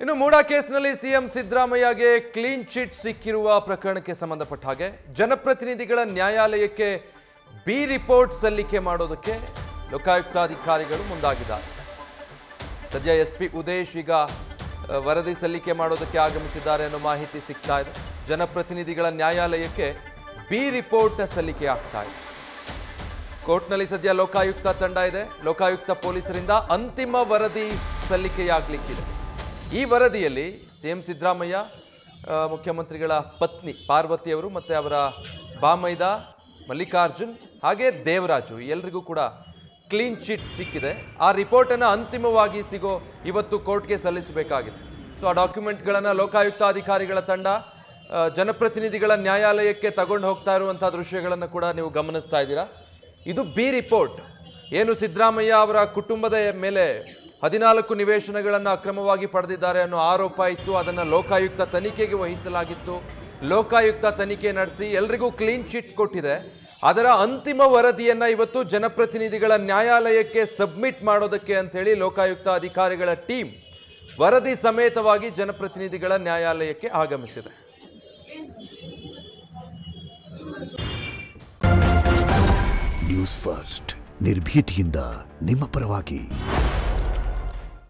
ಇನ್ನು ಮೂಡಾ ಕೇಸ್ನಲ್ಲಿ CM ಸಿದ್ದರಾಮಯ್ಯಗೆ clean chit ಸಿಕ್ಕಿರುವ ಪ್ರಕರಣಕ್ಕೆ ಸಂಬಂಧಪಟ್ಟ ಹಾಗೆ ಜನಪ್ರತಿನಿಧಿಗಳ ನ್ಯಾಯಾಲಯಕ್ಕೆ ಬಿ ರಿಪೋರ್ಟ್ ಸಲ್ಲಿಕೆ ಮಾಡೋದಕ್ಕೆ ಲೋಕಾಯುಕ್ತಾಧಿಕಾರಿಗಳು ಮುಂದಾಗಿದ್ದಾರೆ. ಸದ್ಯ ಎಸ್ಪಿ ಉದೇಶ್ ಈಗ ವರದಿ ಸಲ್ಲಿಕೆ ಮಾಡೋದಕ್ಕೆ ಆಗಮಿಸಿದ್ದಾರೆ ಅನ್ನೋ ಮಾಹಿತಿ ಸಿಗ್ತಾ ಇದೆ. ಜನಪ್ರತಿನಿಧಿಗಳ ನ್ಯಾಯಾಲಯಕ್ಕೆ ಬಿ ರಿಪೋರ್ಟ್ ಸಲ್ಲಿಕೆ ಆಗ್ತಾ ಇದೆ. ಕೋರ್ಟ್ನಲ್ಲಿ ಸದ್ಯ ಲೋಕಾಯುಕ್ತ ತಂಡ ಇದೆ. ಲೋಕಾಯುಕ್ತ ಪೊಲೀಸರಿಂದ ಅಂತಿಮ ವರದಿ ಸಲ್ಲಿಕೆಯಾಗಲಿಕ್ಕಿದೆ. ಈ ವರದಿಯಲ್ಲಿ ಸಿಎಂ ಸಿದ್ದರಾಮಯ್ಯ, ಮುಖ್ಯಮಂತ್ರಿಗಳ ಪತ್ನಿ ಪಾರ್ವತಿ ಅವರು ಮತ್ತು ಅವರ ಬಾಮೈದ ಮಲ್ಲಿಕಾರ್ಜುನ್ ಹಾಗೆ ದೇವರಾಜು ಎಲ್ರಿಗೂ ಕೂಡ ಕ್ಲೀನ್ ಚಿಟ್ ಸಿಕ್ಕಿದೆ. ಆ ರಿಪೋರ್ಟನ್ನು ಅಂತಿಮವಾಗಿ ಇವತ್ತು ಕೋರ್ಟ್ಗೆ ಸಲ್ಲಿಸಬೇಕಾಗಿದೆ. ಸೊ ಆ ಡಾಕ್ಯುಮೆಂಟ್ಗಳನ್ನು ಲೋಕಾಯುಕ್ತ ಅಧಿಕಾರಿಗಳ ತಂಡ ಜನಪ್ರತಿನಿಧಿಗಳ ನ್ಯಾಯಾಲಯಕ್ಕೆ ತಗೊಂಡು ಹೋಗ್ತಾ ಇರುವಂಥ ದೃಶ್ಯಗಳನ್ನು ಕೂಡ ನೀವು ಗಮನಿಸ್ತಾ ಇದ್ದೀರಾ. ಇದು ಬಿ ರಿಪೋರ್ಟ್. ಏನು ಸಿದ್ದರಾಮಯ್ಯ ಅವರ ಕುಟುಂಬದ ಮೇಲೆ 14 ನಿವೇಶನಗಳನ್ನು ಅಕ್ರಮವಾಗಿ ಪಡೆದಿದ್ದಾರೆ ಅನ್ನೋ ಆರೋಪ ಇತ್ತು. ಅದನ್ನು ಲೋಕಾಯುಕ್ತ ತನಿಖೆಗೆ ವಹಿಸಲಾಗಿತ್ತು. ಲೋಕಾಯುಕ್ತ ತನಿಖೆ ನಡೆಸಿ ಎಲ್ರಿಗೂ ಕ್ಲೀನ್ ಚಿಟ್ ಕೊಟ್ಟಿದೆ. ಅದರ ಅಂತಿಮ ವರದಿಯನ್ನು ಇವತ್ತು ಜನಪ್ರತಿನಿಧಿಗಳ ನ್ಯಾಯಾಲಯಕ್ಕೆ ಸಬ್ಮಿಟ್ ಮಾಡೋದಕ್ಕೆ ಅಂಥೇಳಿ ಲೋಕಾಯುಕ್ತ ಅಧಿಕಾರಿಗಳ ಟೀಮ್ ವರದಿ ಸಮೇತವಾಗಿ ಜನಪ್ರತಿನಿಧಿಗಳ ನ್ಯಾಯಾಲಯಕ್ಕೆ ಆಗಮಿಸಿದೆ. ನ್ಯೂಸ್ ಫಸ್ಟ್ ನಿರ್ಭೀತಿಯಿಂದ ನಿಮ್ಮ ಪರವಾಗಿ.